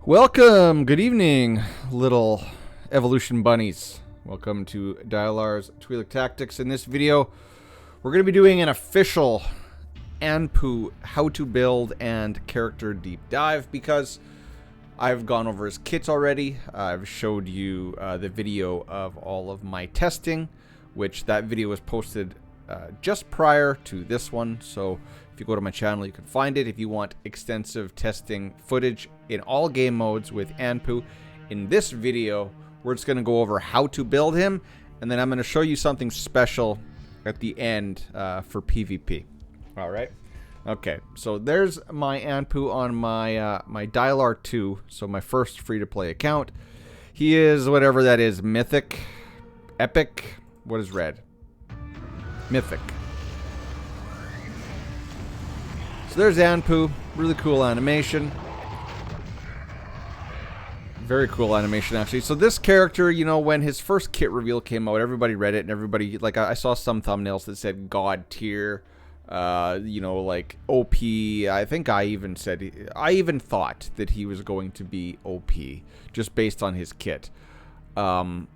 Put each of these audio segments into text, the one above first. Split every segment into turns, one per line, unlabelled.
Welcome, good evening, little evolution bunnies. Welcome to Dialar's Twi'lek Tactics. In this video, we're going to be doing an official Anpu how to build and character deep dive because I've gone over his kits already. I've showed you the video of all of my testing, which that video was posted just prior to this one. So if you go to my channel, you can find it. If you want extensive testing footage in all game modes with Anpu, in this video, we're just going to go over how to build him, and then I'm going to show you something special at the end for PvP. All right. Okay, so there's my Anpu on my my Dialar 2, so my first free-to-play account. He is whatever that is, mythic, epic. What is red? Mythic. So there's Anpu, really cool animation. Very cool animation, actually. So this character, you know, when his first kit reveal came out, everybody read it, and everybody, like, I saw some thumbnails that said God tier, you know, like OP. I think I even thought that he was going to be OP just based on his kit. But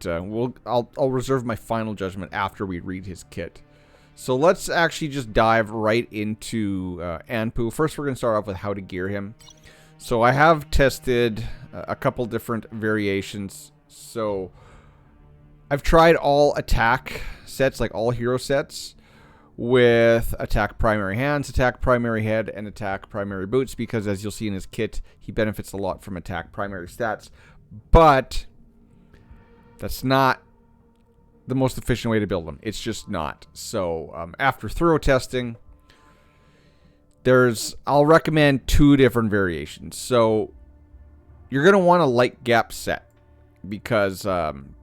I'll reserve my final judgment after we read his kit. So let's actually just dive right into Anpu. First, we're going to start off with how to gear him. So I have tested a couple different variations. So I've tried all attack sets, like all hero sets, with attack primary hands, attack primary head, and attack primary boots, because as you'll see in his kit, he benefits a lot from attack primary stats. But that's not the most efficient way to build him. It's just not. So after thorough testing, I'll recommend two different variations. So you're going to want a light gap set, because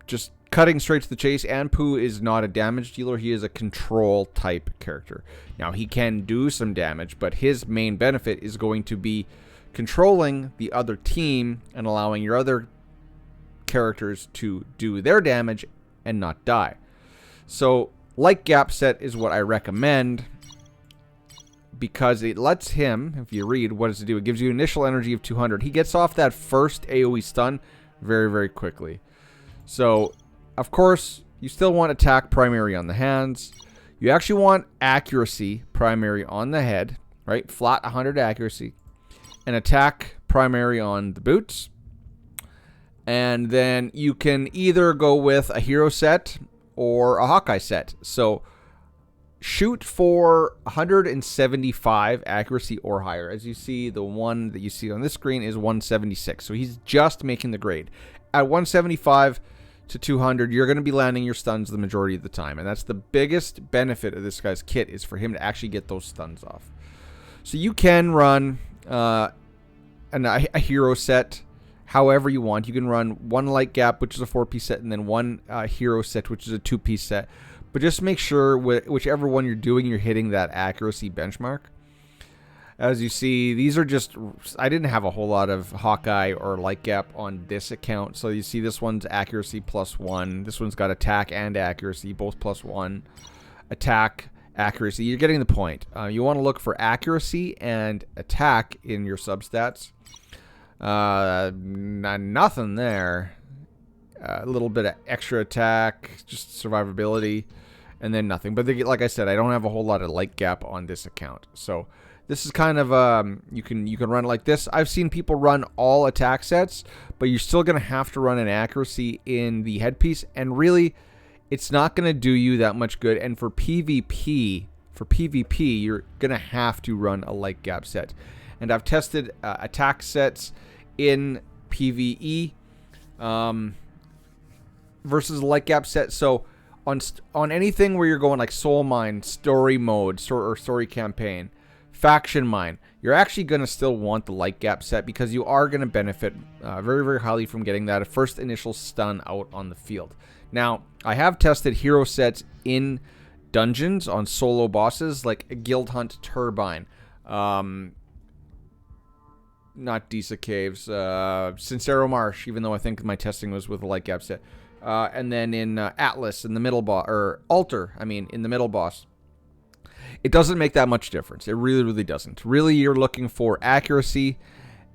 just cutting straight to the chase, Anpu is not a damage dealer. He is a control type character. Now, he can do some damage, but his main benefit is going to be controlling the other team and allowing your other characters to do their damage and not die. So light gap set is what I recommend, because it lets him, if you read, what does it do? It gives you initial energy of 200. He gets off that first AoE stun very, very quickly. So, of course, you still want attack primary on the hands. You actually want accuracy primary on the head, right? Flat 100 accuracy. And attack primary on the boots. And then you can either go with a hero set or a Hawkeye set. So shoot for 175 accuracy or higher. As you see, the one that you see on this screen is 176. So he's just making the grade. At 175 to 200, you're going to be landing your stuns the majority of the time. And that's the biggest benefit of this guy's kit, is for him to actually get those stuns off. So you can run a hero set however you want. You can run one light gap, which is a 4-piece set, and then one hero set, which is a 2-piece set. But just make sure whichever one you're doing, you're hitting that accuracy benchmark. As you see, these are just, I didn't have a whole lot of Hawkeye or light gap on this account. So you see this one's accuracy +1. This one's got attack and accuracy, both +1. Attack, accuracy. You're getting the point. You want to look for accuracy and attack in your substats. Nothing there. A little bit of extra attack, just survivability, and then nothing. But like I said, I don't have a whole lot of light gap on this account. So this is kind of you can run it like this. I've seen people run all attack sets, but you're still going to have to run an accuracy in the headpiece, and really it's not going to do you that much good. And for PvP, you're going to have to run a light gap set. And I've tested attack sets in PvE versus a light gap set. So on anything where you're going like soul mine, story mode, or story campaign, faction mine, you're actually going to still want the light gap set, because you are going to benefit very, very highly from getting that first initial stun out on the field. Now, I have tested hero sets in dungeons on solo bosses like Guild Hunt Turbine, not Disa Caves, Sincero Marsh, even though I think my testing was with a light gap set. And then in Atlas, in the middle boss, or Altar, in the middle boss. It doesn't make that much difference. It really, really doesn't. Really, you're looking for accuracy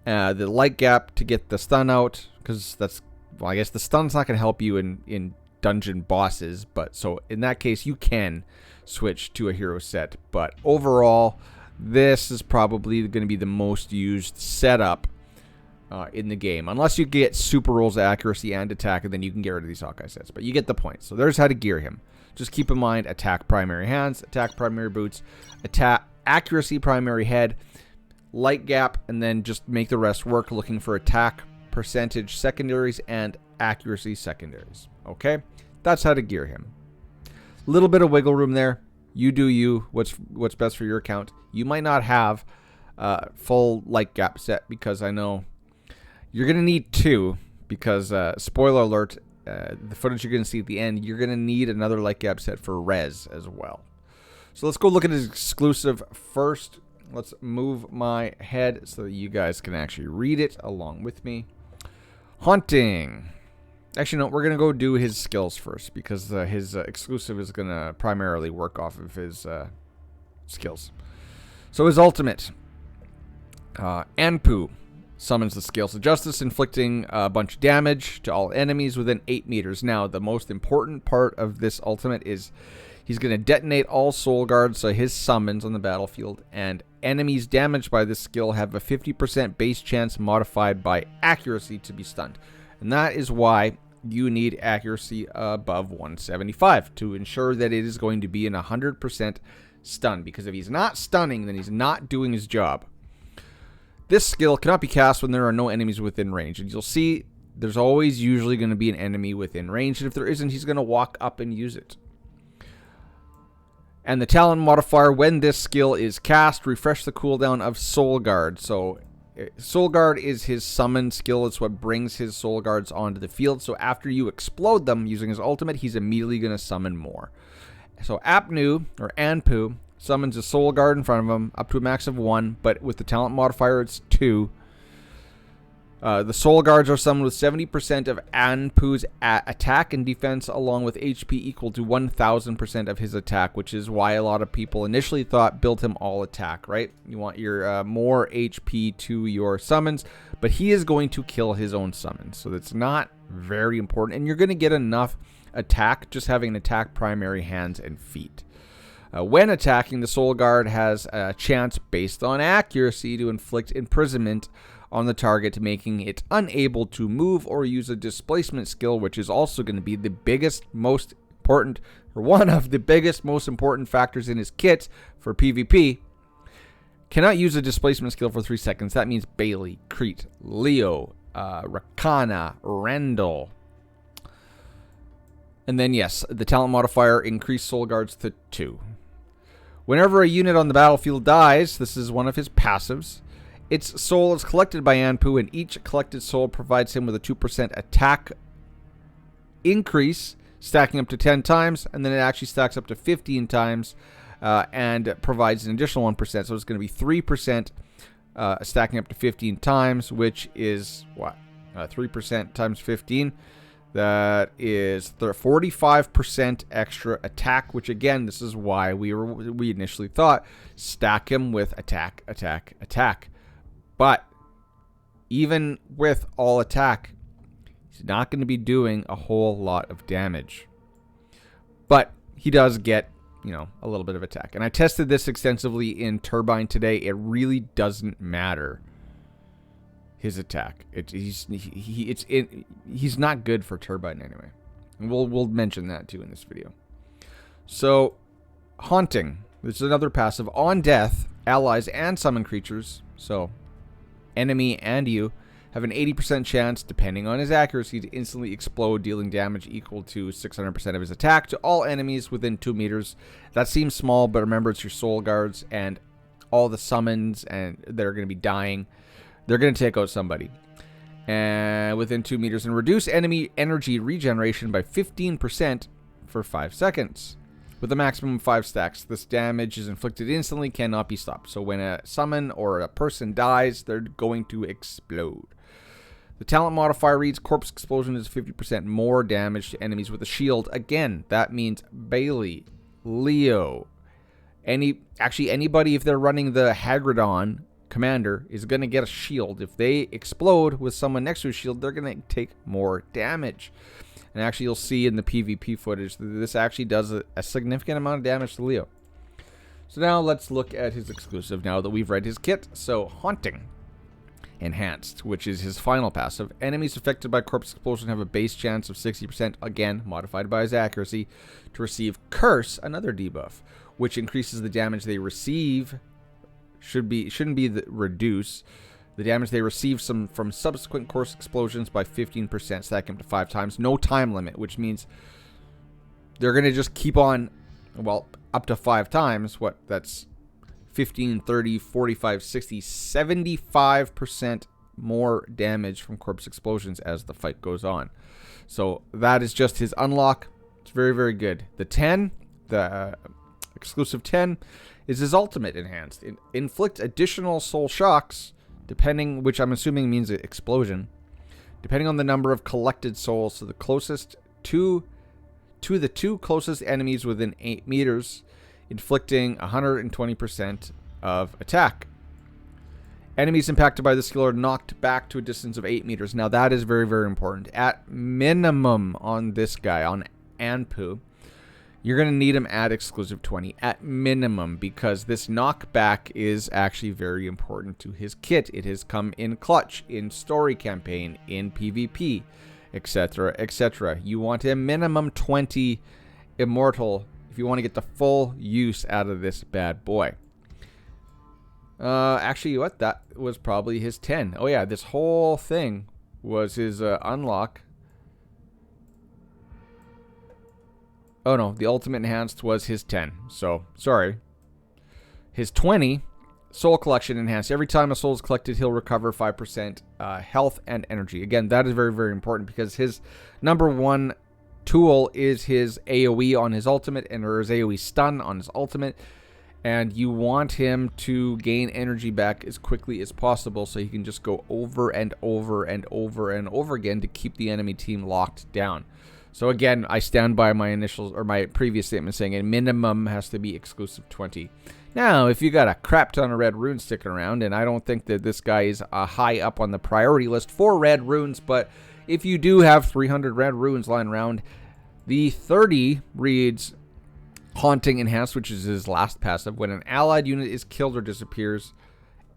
The light gap to get the stun out, because that's, well, I guess the stun's not going to help you in dungeon bosses, but so in that case you can switch to a hero set. But overall, this is probably going to be the most used setup in the game, unless you get super rolls, accuracy, and attack, and then you can get rid of these Hawkeye sets. But you get the point. So there's how to gear him. Just keep in mind: attack primary hands, attack primary boots, attack accuracy primary head, light gap, and then just make the rest work, looking for attack percentage secondaries and accuracy secondaries. Okay, that's how to gear him. Little bit of wiggle room there. You do you. What's best for your account. You might not have full light gap set, because I know you're gonna need 2, because spoiler alert, the footage you're gonna see at the end, you're gonna need another light gap set for res as well. So let's go look at his exclusive first. Let's move my head so that you guys can actually read it along with me. Haunting. Actually, no, we're going to go do his skills first, because his exclusive is going to primarily work off of his skills. So his ultimate. Anpu summons the Scales of Justice, inflicting a bunch of damage to all enemies within 8 meters. Now, the most important part of this ultimate is he's going to detonate all soul guards, so his summons on the battlefield, and enemies damaged by this skill have a 50% base chance modified by accuracy to be stunned. And that is why you need accuracy above 175 to ensure that it is going to be an 100% stun, because if he's not stunning, then he's not doing his job. This skill cannot be cast when there are no enemies within range, and you'll see there's always usually going to be an enemy within range, and if there isn't, he's going to walk up and use it. And the talent modifier, when this skill is cast, refresh the cooldown of Soul Guard. So Soul Guard is his summon skill. It's what brings his Soul Guards onto the field. So after you explode them using his ultimate, he's immediately going to summon more. So Anpu summons a Soul Guard in front of him up to a max of 1, but with the talent modifier, it's 2. The Soul Guards are summoned with 70% of Anpu's attack and defense, along with HP equal to 1000% of his attack, which is why a lot of people initially thought build him all attack, right? You want your more HP to your summons, but he is going to kill his own summons, so that's not very important, and you're going to get enough attack just having an attack primary hands and feet. When attacking, the Soul Guard has a chance based on accuracy to inflict imprisonment on the target, making it unable to move or use a displacement skill, which is also going to be the biggest, most important, or one of the biggest, most important factors in his kit for PvP. Cannot use a displacement skill for 3 seconds. That means Bailey, Crete, Leo, Rakana, Randall. And then, yes, the talent modifier, increase Soul Guards to 2. Whenever a unit on the battlefield dies, this is one of his passives. Its soul is collected by Anpu, and each collected soul provides him with a 2% attack increase, stacking up to 10 times, and then it actually stacks up to 15 times and provides an additional 1%. So it's going to be 3% stacking up to 15 times, which is what? 3% times 15. That is 45% extra attack, which again, this is why we initially thought stack him with attack, attack, attack. But even with all attack, he's not going to be doing a whole lot of damage. But he does get, a little bit of attack. And I tested this extensively in Turbine today. It really doesn't matter his attack. He's not good for Turbine anyway. And we'll mention that too in this video. So, Haunting. This is another passive. On death, allies and summon creatures, so enemy and you, have an 80% chance, depending on his accuracy, to instantly explode, dealing damage equal to 600% of his attack to all enemies within 2 meters. That seems small, but remember, it's your Soul Guards and all the summons and that are going to be dying. They're going to take out somebody. And within 2 meters, and reduce enemy energy regeneration by 15% for 5 seconds. With a maximum of 5 stacks, this damage is inflicted instantly, cannot be stopped. So when a summon or a person dies, they're going to explode. The talent modifier reads Corpse Explosion is 50% more damage to enemies with a shield. Again, that means Bailey, Leo, anybody if they're running the Hagridon commander is going to get a shield. If they explode with someone next to a shield, they're going to take more damage. And actually, you'll see in the PvP footage that this actually does a significant amount of damage to Leo. So now let's look at his exclusive now that we've read his kit. So Haunting Enhanced, which is his final passive. Enemies affected by corpse explosion have a base chance of 60%, again modified by his accuracy, to receive Curse, another debuff, which increases the damage they receive. Shouldn't be reduce the damage they receive from subsequent corpse explosions by 15%, stacking up to 5 times. No time limit, which means they're going to just keep on, well, up to 5 times. What? That's 15, 30, 45, 60, 75% more damage from corpse explosions as the fight goes on. So that is just his unlock. It's very, very good. The 10, the exclusive 10, is his ultimate enhanced. It inflicts additional soul shocks, depending, which I'm assuming means an explosion, depending on the number of collected souls. So the closest to the 2 closest enemies within 8 meters, inflicting 120% of attack. Enemies impacted by this skill are knocked back to a distance of 8 meters. Now that is very, very important. At minimum on this guy, on Anpu, you're going to need him at exclusive 20 at minimum, because this knockback is actually very important to his kit. It has come in clutch, in story campaign, in PvP, etc., etc. You want a minimum 20 immortal if you want to get the full use out of this bad boy. Actually, what? That was probably his 10. Oh yeah, this whole thing was his unlock. Oh no, the ultimate enhanced was his 10. So, sorry. His 20, soul collection enhanced. Every time a soul is collected, he'll recover 5% health and energy. Again, that is very, very important, because his number 1 tool is his AoE on his ultimate, or his AoE stun on his ultimate. And you want him to gain energy back as quickly as possible, so he can just go over and over and over and over again to keep the enemy team locked down. So again, I stand by my initials, or my previous statement, saying a minimum has to be exclusive 20. Now, if you got a crap ton of red runes sticking around, and I don't think that this guy is high up on the priority list for red runes, but if you do have 300 red runes lying around, the 30 reads Haunting Enhanced, which is his last passive. When an allied unit is killed or disappears,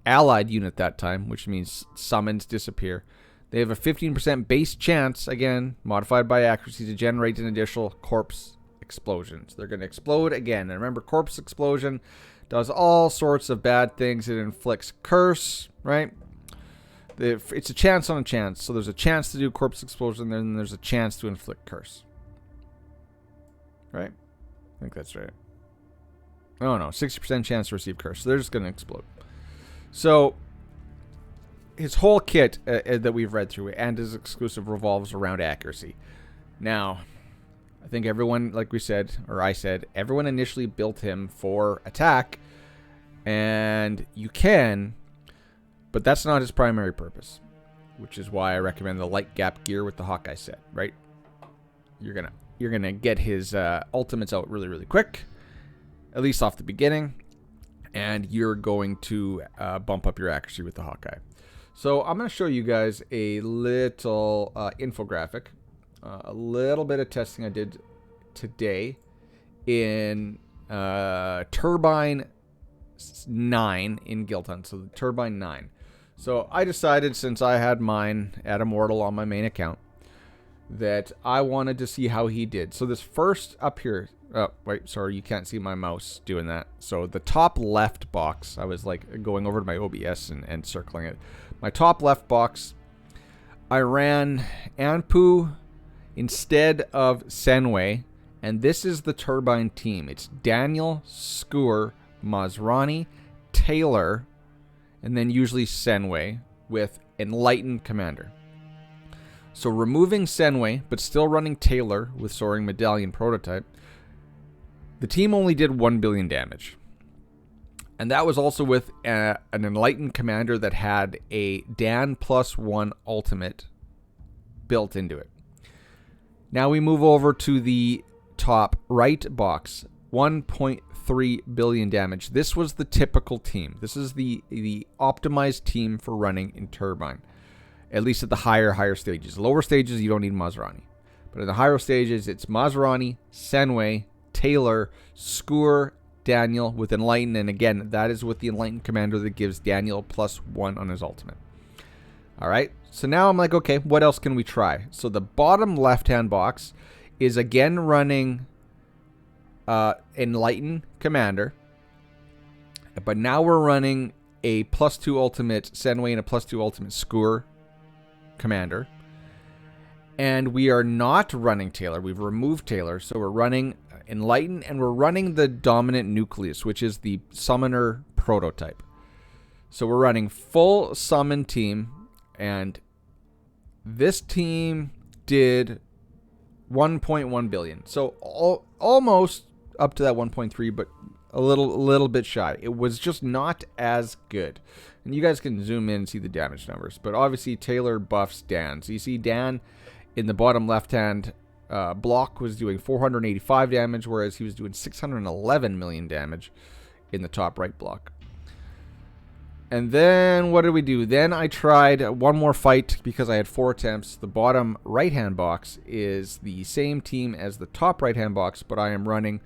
allied unit that time, which means summons disappear, they have a 15% base chance, again, modified by accuracy, to generate an additional corpse explosions. They're going to explode again. And remember, corpse explosion does all sorts of bad things. It inflicts curse, right? It's a chance on a chance. So there's a chance to do corpse explosion, then there's a chance to inflict curse. Right? I think that's right. Oh no, 60% chance to receive curse. So they're just going to explode. So his whole kit that we've read through and his exclusive revolves around accuracy. Now, I think everyone, like we said, or I said, everyone initially built him for attack, and you can, but that's not his primary purpose, which is why I recommend the light gap gear with the Hawkeye set, right? You're gonna get his ultimates out really, really quick, at least off the beginning, and you're going to bump up your accuracy with the Hawkeye. So I'm going to show you guys a little infographic, a little bit of testing I did today in Turbine 9 in Guild Hunt, so Turbine 9. So I decided, since I had mine at Immortal on my main account, that I wanted to see how he did. So this first up here, oh, wait, sorry, you can't see my mouse doing that. So the top left box, I was like going over to my OBS and circling it. My top left box, I ran Anpu instead of Senway, and this is the Turbine team. It's Daniel, Skewer, Masrani, Taylor, and then usually Senway with Enlightened Commander. So removing Senway, but still running Taylor with Soaring Medallion prototype, the team only did 1 billion damage. And that was also with an Enlightened Commander that had a Dan +1 ultimate built into it. Now we move over to the top right box. 1.3 1.3 billion damage. This was the typical team. This is the optimized team for running in Turbine, at least at the higher stages. Lower stages, you don't need Maserati. But in the higher stages, it's Maserati, Senway, Taylor, Skewer, Daniel with Enlighten. And again, that is with the Enlighten commander that gives Daniel +1 on his ultimate. All right, so now I'm like, okay, what else can we try? So the bottom left-hand box is again running Enlighten commander, but now we're running a +2 ultimate Senway and a +2 ultimate Skewer commander. And we are not running Taylor. We've removed Taylor, so we're running Enlighten, and we're running the dominant nucleus, which is the summoner prototype. So we're running full summon team, and this team did 1.1 billion. So almost up to that 1.3, but a little bit shy. It was just not as good. And you guys can zoom in and see the damage numbers. But obviously Taylor buffs Dan. So you see Dan in the bottom left-hand block was doing 485 damage, whereas he was doing 611 million damage in the top right block. And then what did we do? Then I tried one more fight because I had 4 attempts. The bottom right-hand box is the same team as the top right-hand box, but I am running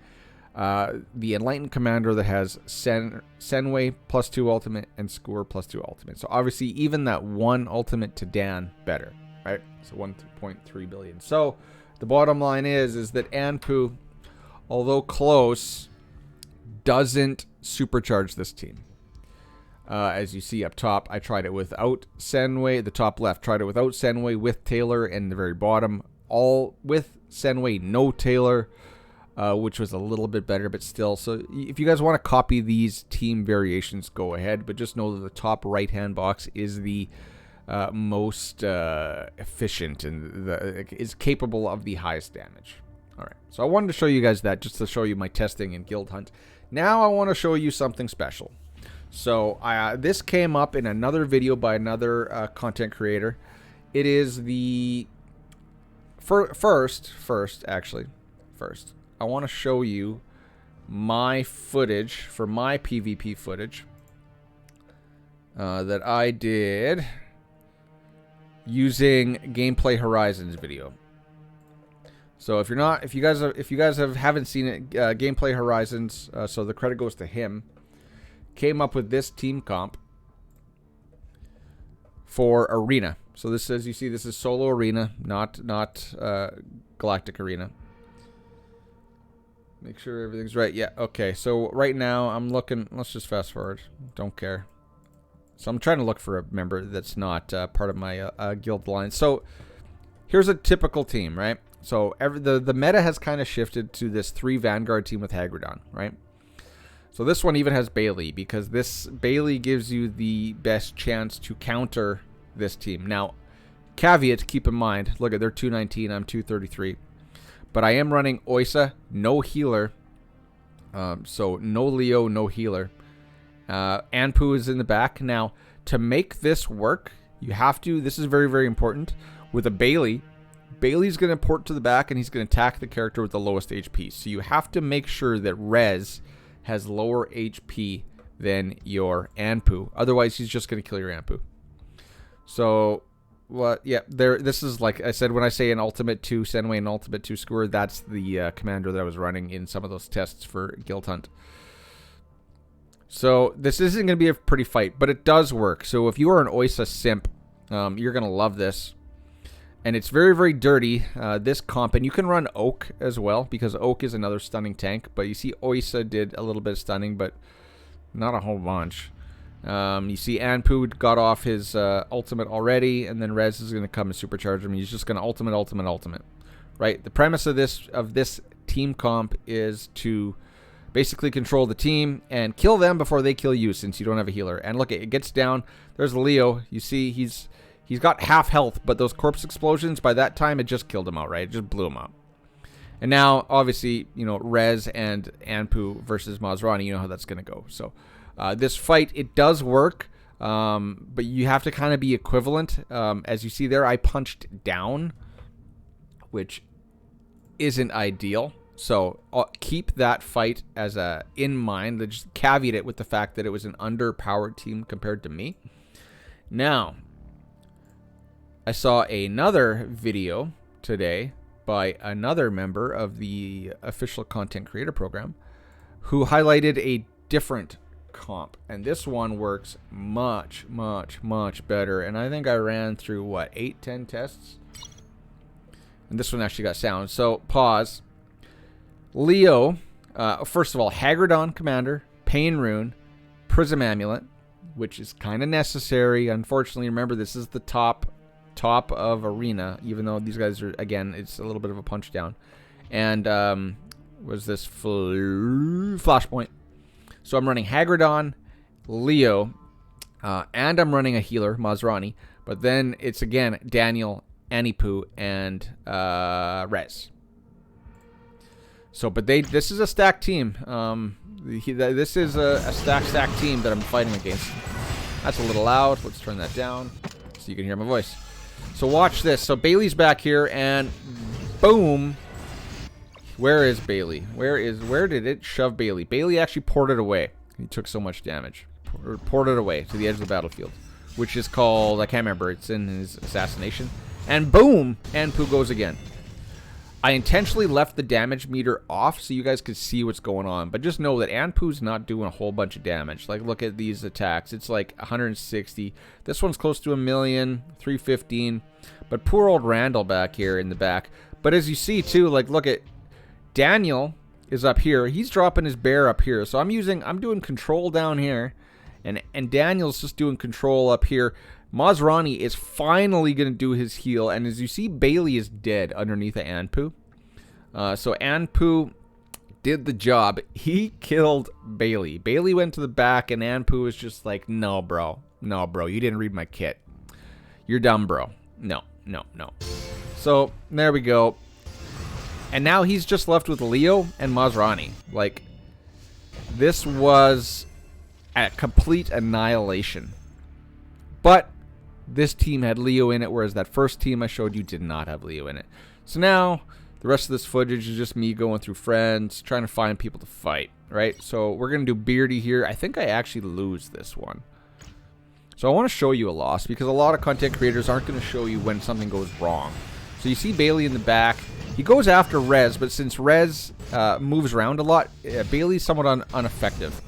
the Enlightened Commander that has Senway +2 ultimate and Skewer +2 ultimate. So obviously even that 1 ultimate to Dan better, right? So 1.3 billion. So the bottom line is that Anpu, although close, doesn't supercharge this team. As you see up top, I tried it without Senway. The top left tried it without Senway, with Taylor, and the very bottom all with Senway, no Taylor, which was a little bit better, but still. So if you guys want to copy these team variations, go ahead. But just know that the top right-hand box is the most efficient and is capable of the highest damage. All right, so I wanted to show you guys that just to show you my testing in Guild Hunt. Now I want to show you something special. So this came up in another video by another content creator. It is the first, I want to show you my footage for my PvP footage that I did using Gameplay Horizons video. So if you guys haven't seen it, Gameplay Horizons, so the credit goes to him, came up with this team comp for Arena. So this, as you see, this is solo Arena, not Galactic Arena. Make sure everything's right. Yeah, okay. So right now I'm looking, let's just fast forward. Don't care. So I'm trying to look for a member that's not part of my guild line. So here's a typical team, right? So the meta has kind of shifted to this 3 Vanguard team with Hagridon, right? So this one even has Bailey, because this Bailey gives you the best chance to counter this team. Now, caveat, keep in mind, look at, they're 219, I'm 233. But I am running Oisa, no healer. So no Leo, no healer. Anpu is in the back. Now, to make this work, you have to, this is very, very important, with a Bailey, Bailey's going to port to the back and he's going to attack the character with the lowest HP. So you have to make sure that Rez has lower HP than your Anpu. Otherwise, he's just going to kill your Anpu. So, what? Yeah, this is, like I said, when I say an ultimate 2 Senway and ultimate 2 Skewer, that's the commander that I was running in some of those tests for Guild Hunt. So this isn't going to be a pretty fight, but it does work. So if you are an Oisa simp, you're going to love this. And it's very, very dirty, this comp. And you can run Oak as well, because Oak is another stunning tank. But you see Oisa did a little bit of stunning, but not a whole bunch. You see Anpu got off his ultimate already, and then Rez is going to come and supercharge him. He's just going to ultimate. Right? The premise of this team comp is to basically control the team and kill them before they kill you, since you don't have a healer. And look, it gets down. There's Leo. You see he's got half health, but those corpse explosions, by that time, it just killed him outright. It just blew him up. And now, obviously, you know, Rez and Anpu versus Maserati, you know how that's going to go. So this fight, it does work, but you have to kind of be equivalent. As you see there, I punched down, which isn't ideal. So keep that fight as in mind. Just caveat it with the fact that it was an underpowered team compared to me. Now, I saw another video today by another member of the official content creator program who highlighted a different comp, and this one works much better. And I think I ran through what, 8-10 tests, and this one actually got sound. So pause. Leo, first of all, Hagridon Commander, Pain Rune, Prism Amulet, which is kind of necessary. Unfortunately, remember, this is the top of Arena, even though these guys are, again, it's a little bit of a punch down. And was this Flashpoint? So I'm running Hagridon, Leo, and I'm running a healer, Mazrani. But then it's, again, Daniel, Anpu, and Rez. So, but this is a stacked team. This is a stacked team that I'm fighting against. That's a little loud. Let's turn that down so you can hear my voice. So watch this. So Bailey's back here, and boom. Where is Bailey? Where did it shove Bailey? Bailey actually ported away. He took so much damage. Ported away to the edge of the battlefield, which is called, I can't remember. It's in his assassination. And boom, Anpu goes again. I intentionally left the damage meter off so you guys could see what's going on. But just know that Anpu's not doing a whole bunch of damage. Like, look at these attacks. It's like 160. This one's close to 1,000,000, 315. But poor old Randall back here in the back. But as you see, too, like, look at Daniel is up here. He's dropping his bear up here. So I'm doing control down here. And Daniel's just doing control up here. Mazrani is finally going to do his heal. And as you see, Bailey is dead underneath of Anpu. So Anpu did the job. He killed Bailey. Bailey went to the back, and Anpu was just like, no, bro. No, bro. You didn't read my kit. You're dumb, bro. No. So there we go. And now he's just left with Leo and Mazrani. Like, this was a complete annihilation. But this team had Leo in it, whereas that first team I showed you did not have Leo in it. So now the rest of this footage is just me going through friends, trying to find people to fight, right? So we're going to do Beardy here. I think I actually lose this one. So I want to show you a loss, because a lot of content creators aren't going to show you when something goes wrong. So you see Bailey in the back. He goes after Rez, but since Rez moves around a lot, Bailey's somewhat ineffective.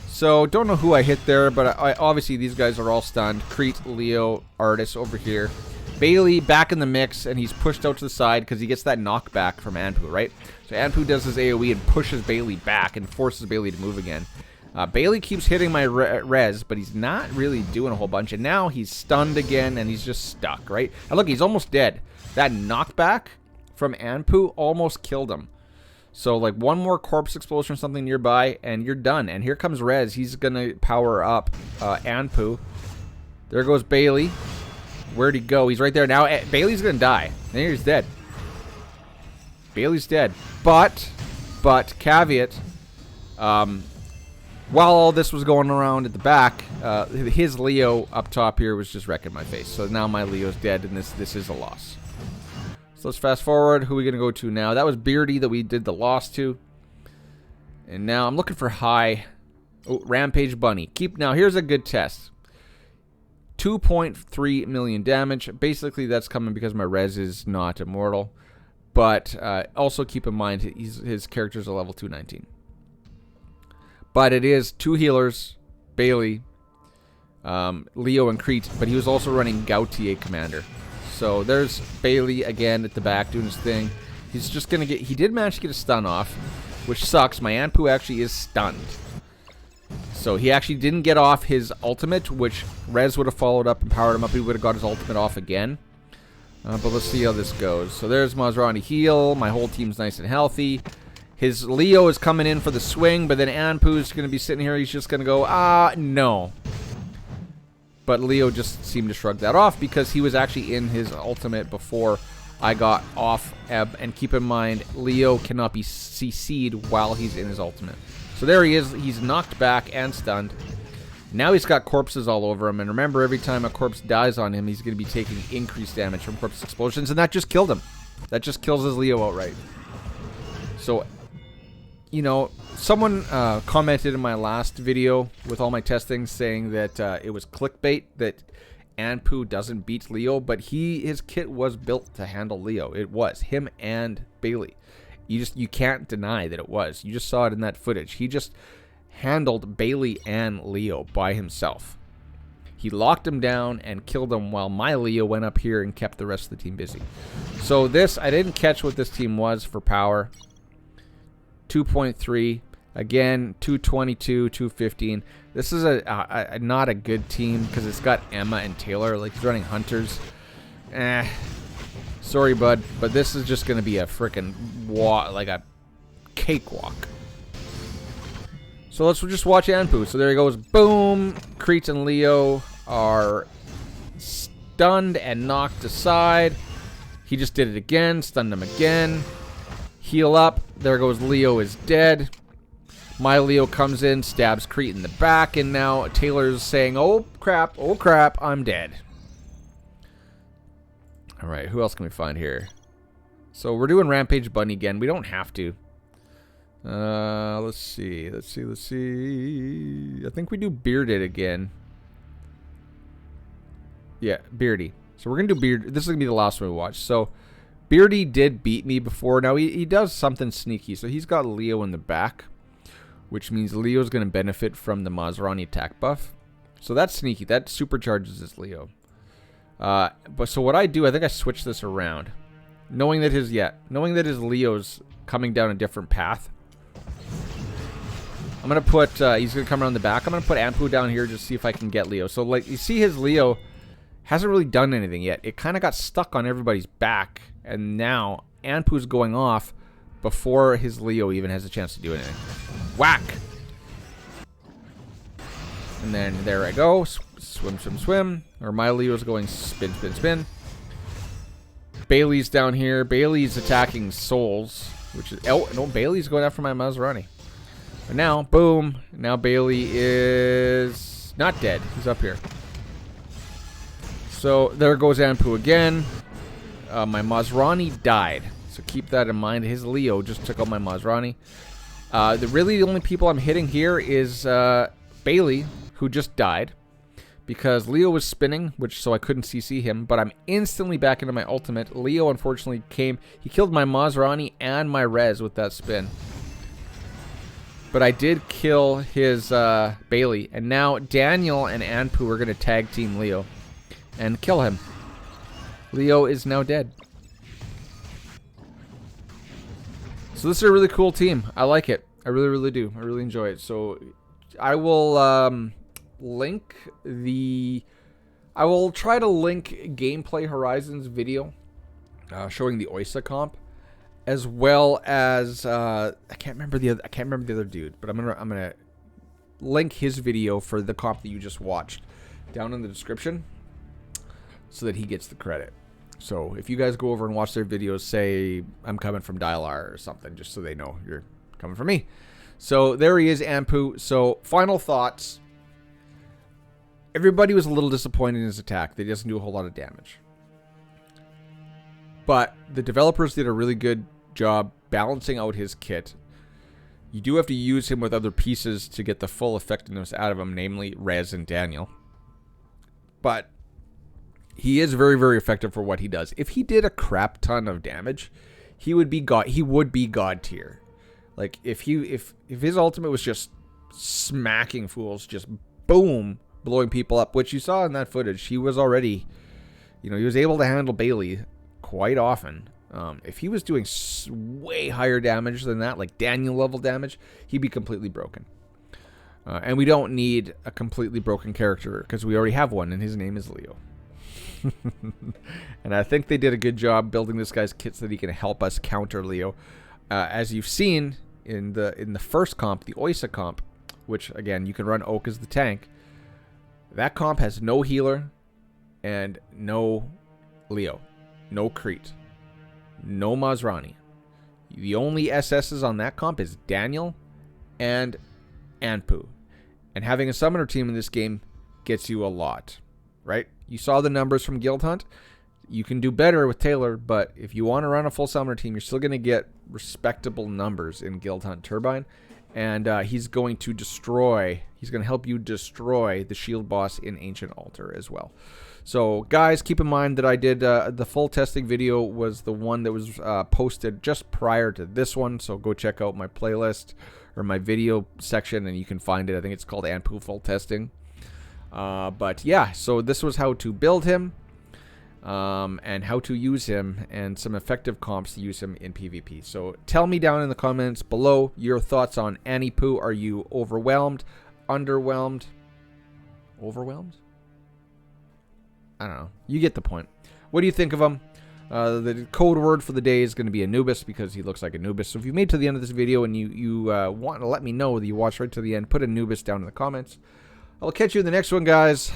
So, don't know who I hit there, but obviously these guys are all stunned. Crete, Leo, Artis over here. Bailey back in the mix, and he's pushed out to the side because he gets that knockback from Anpu, right? So Anpu does his AoE and pushes Bailey back and forces Bailey to move again. Bailey keeps hitting my res, but he's not really doing a whole bunch. And now he's stunned again, and he's just stuck, right? And look, he's almost dead. That knockback from Anpu almost killed him. So, like, one more corpse explosion or something nearby, and you're done. And here comes Rez. He's going to power up Anpu. There goes Bailey. Where'd he go? He's right there. Now, Bailey's going to die. And he's dead. Bailey's dead. But, caveat, while all this was going around at the back, his Leo up top here was just wrecking my face. So now my Leo's dead, and this is a loss. So let's fast forward. Who are we going to go to now? That was Beardy that we did the loss to. And now I'm looking for high. Oh, Rampage Bunny. Now, here's a good test. 2.3 million damage. Basically, that's coming because my res is not immortal. But also keep in mind, his character's a level 219. But it is 2 healers, Bailey, Leo, and Crete. But he was also running Gautier Commander. So there's Bailey again at the back doing his thing. He's just going to get... He did manage to get a stun off, which sucks. My Anpu actually is stunned. So he actually didn't get off his ultimate, which Rez would have followed up and powered him up. He would have got his ultimate off again. But let's see how this goes. So there's Mazrani heal. My whole team's nice and healthy. His Leo is coming in for the swing, but then Anpu's going to be sitting here. He's just going to go, no. But Leo just seemed to shrug that off because he was actually in his ultimate before I got off Ebb. And keep in mind, Leo cannot be CC'd while he's in his ultimate. So there he is. He's knocked back and stunned. Now he's got corpses all over him. And remember, every time a corpse dies on him, he's going to be taking increased damage from corpse explosions. And that just killed him. That just kills his Leo outright. So, you know, someone commented in my last video with all my testing saying that it was clickbait that Anpu doesn't beat Leo, but his kit was built to handle Leo. It was him and Bailey. You can't deny that it was. You just saw it in that footage. He just handled Bailey and Leo by himself. He locked him down and killed him while my Leo went up here and kept the rest of the team busy. So this, I didn't catch what this team was for power. 2.3. Again, 222, 215. This is not a good team because it's got Emma and Taylor. Like, he's running Hunters. Sorry, bud, but this is just going to be a freaking like a cakewalk. So let's just watch Anpu. So there he goes. Boom. Crete and Leo are stunned and knocked aside. He just did it again. Stunned him again. Heal up. There goes Leo is dead. My Leo comes in, stabs Crete in the back, and now Taylor's saying, oh crap, I'm dead. Alright, who else can we find here? So we're doing Rampage Bunny again. We don't have to. Let's see. I think we do Bearded again. Yeah, Beardy. So we're going to do Beard. This is going to be the last one we watch. So Beardy did beat me before. Now he does something sneaky. So he's got Leo in the back, which means Leo's going to benefit from the Maserati attack buff. So that's sneaky. That supercharges his Leo. But so what I do, I think I switch this around. Knowing that his Leo's coming down a different path. I'm going to put, he's going to come around the back. I'm going to put Anpu down here just to see if I can get Leo. So, like, you see his Leo hasn't really done anything yet. It kind of got stuck on everybody's back. And now Anpu's going off before his Leo even has a chance to do anything. Whack! And then there I go. Swim. Or my Leo's going spin. Bailey's down here. Bailey's attacking souls. Which is... Oh, no, Bailey's going after my Maserati. But now, boom. Now Bailey is not dead. He's up here. So there goes Anpu again. My Maserati died. So keep that in mind. His Leo just took out my Maserati. The only people I'm hitting here is Bailey, who just died. Because Leo was spinning, so I couldn't CC him. But I'm instantly back into my ultimate. Leo, unfortunately, he killed my Maserati and my Rez with that spin. But I did kill his Bailey. And now Daniel and Anpu are going to tag team Leo and kill him. Leo is now dead. So this is a really cool team. I like it. I really, really do. I really enjoy it. So I will link I will try to link Gameplay Horizons video showing the Oysa comp, as well as I can't remember the other dude, but I'm gonna link his video for the comp that you just watched down in the description, so that he gets the credit. So if you guys go over and watch their videos, say I'm coming from Dialar or something, just so they know you're coming from me. So there he is, Anpu. So final thoughts. Everybody was a little disappointed in his attack. They doesn't do a whole lot of damage. But the developers did a really good job balancing out his kit. You do have to use him with other pieces to get the full effectiveness out of him, namely Rez and Daniel. But he is very, very effective for what he does. If he did a crap ton of damage, he would be god tier. Like if his ultimate was just smacking fools, just boom, blowing people up, which you saw in that footage, he was already, he was able to handle Bailey quite often. If he was doing way higher damage than that, like Daniel level damage, he'd be completely broken. And we don't need a completely broken character because we already have one, and his name is Leo. And I think they did a good job building this guy's kit so that he can help us counter Leo. As you've seen in the first comp, the Oysa comp, which again you can run Oak as the tank. That comp has no healer and no Leo, no Crete, no Maserati. The only SS's on that comp is Daniel and Anpu. And having a summoner team in this game gets you a lot, right? You saw the numbers from Guild Hunt. You can do better with Taylor, but if you want to run a full summoner team, you're still going to get respectable numbers in Guild Hunt Turbine. And he's going to help you destroy the shield boss in Ancient Altar as well. So, guys, keep in mind that I did the full testing video was the one that was posted just prior to this one. So go check out my playlist or my video section, and you can find it. I think it's called Anpu Full Testing. But yeah, so this was how to build him, and how to use him, and some effective comps to use him in PvP. So tell me down in the comments below your thoughts on Anpu. Are you overwhelmed, underwhelmed, overwhelmed? I don't know. You get the point. What do you think of him? The code word for the day is going to be Anubis, because he looks like Anubis. So if you made it to the end of this video and you want to let me know that you watched right to the end, put Anubis down in the comments. I'll catch you in the next one, guys.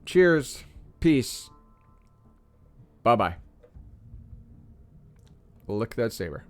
Cheers. Peace. Bye-bye. Lick that saber.